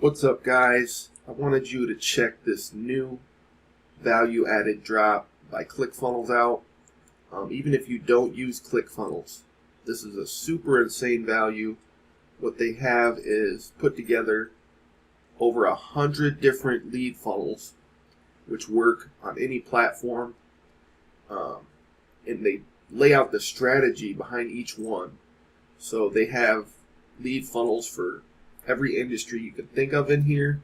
What's up, guys? I wanted you to check this new value added drop by ClickFunnels out. Even if you don't use ClickFunnels, this is a super insane value. What they have is put together over 100 different lead funnels which work on any platform, and they lay out the strategy behind each one. So they have lead funnels for every industry you can think of in here,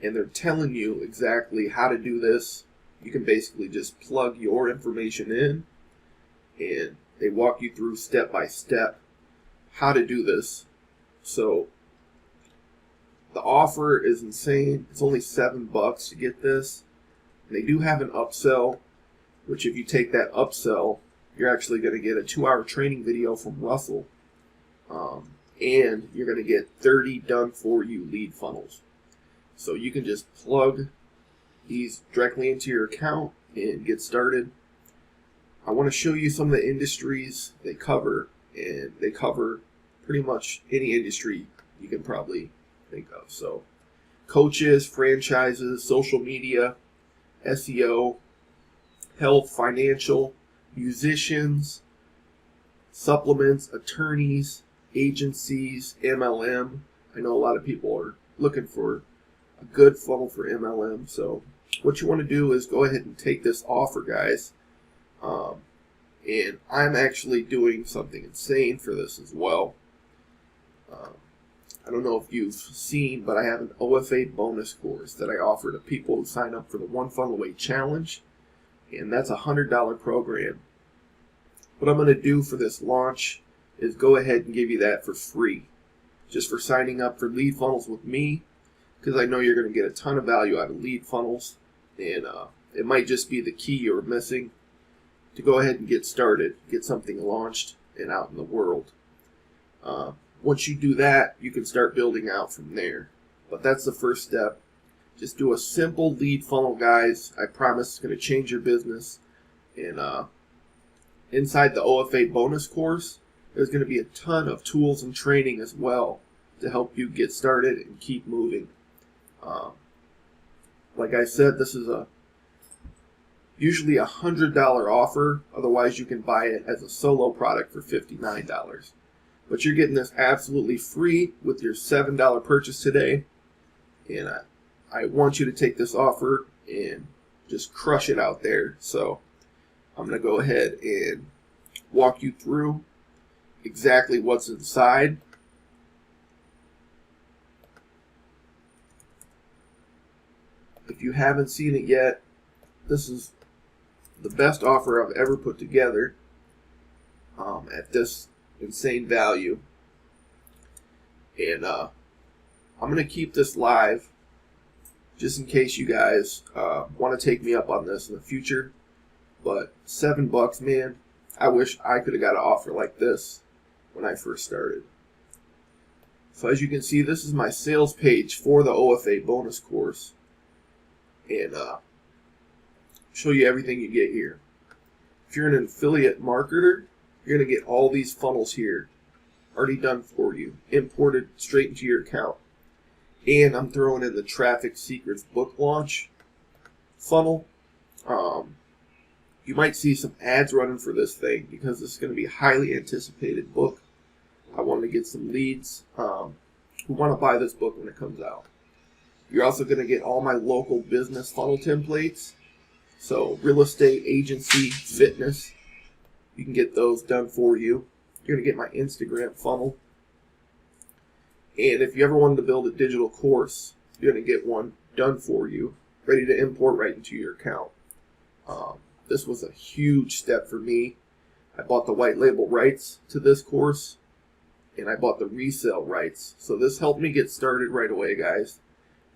and they're telling you exactly how to do this. You can basically just plug your information in, and they walk you through step by step how to do this. So the offer is insane. It's only $7 to get this. And they do have an upsell, which if you take that upsell, you're actually going to get a 2-hour training video from Russell. And you're going to get 30 done-for-you lead funnels. So you can just plug these directly into your account and get started. I want to show you some of the industries they cover, and they cover pretty much any industry you can probably think of. So coaches, franchises, social media, SEO, health, financial, musicians, supplements, attorneys, agencies, MLM. I know a lot of people are looking for a good funnel for MLM. So what you want to do is go ahead and take this offer, guys. And I'm actually doing something insane for this as well. I don't know if you've seen, but I have an OFA bonus course that I offer to people who sign up for the One Funnel Away Challenge. And that's a $100 program. What I'm going to do for this launch is go ahead and give you that for free, just for signing up for lead funnels with me, because I know you're going to get a ton of value out of lead funnels, and it might just be the key you're missing to go ahead and get started, get something launched and out in the world. Once you do that, you can start building out from there. But that's the first step. Just do a simple lead funnel, guys. I promise it's going to change your business. And inside the OFA bonus course, there's going to be a ton of tools and training as well to help you get started and keep moving. Like I said, this is usually a $100 offer. Otherwise, you can buy it as a solo product for $59. But you're getting this absolutely free with your $7 purchase today. And I want you to take this offer and just crush it out there. So I'm going to go ahead and walk you through exactly what's inside. If you haven't seen it yet, this is the best offer I've ever put together at this insane value. And I'm going to keep this live just in case you guys want to take me up on this in the future. But $7, man, I wish I could have got an offer like this when I first started. So as you can see, this is my sales page for the OFA bonus course, and show you everything you get here. If you're an affiliate marketer, you're going to get all these funnels here already done for you, imported straight into your account. And I'm throwing in the Traffic Secrets book launch funnel. You might see some ads running for this thing because this is going to be a highly anticipated book. I want to get some leads who want to buy this book when it comes out. You're also going to get all my local business funnel templates. So real estate, agency, fitness, you can get those done for you. You're going to get my Instagram funnel. And if you ever wanted to build a digital course, you're going to get one done for you, ready to import right into your account. This was a huge step for me. I bought the white label rights to this course, and I bought the resale rights. So this helped me get started right away, guys.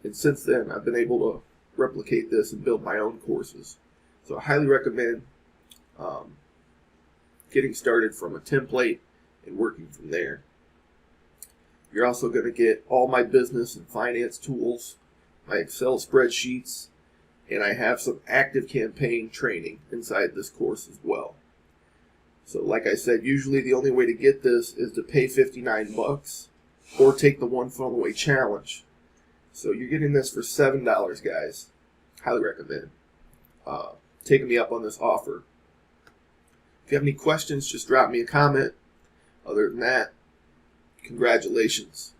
And since then, I've been able to replicate this and build my own courses. So I highly recommend getting started from a template and working from there. You're also going to get all my business and finance tools, my Excel spreadsheets, and I have some active campaign training inside this course as well. So like I said, usually the only way to get this is to pay $59 or take the One Funnel Away Challenge. So you're getting this for $7, guys. Highly recommend taking me up on this offer. If you have any questions, just drop me a comment. Other than that, congratulations.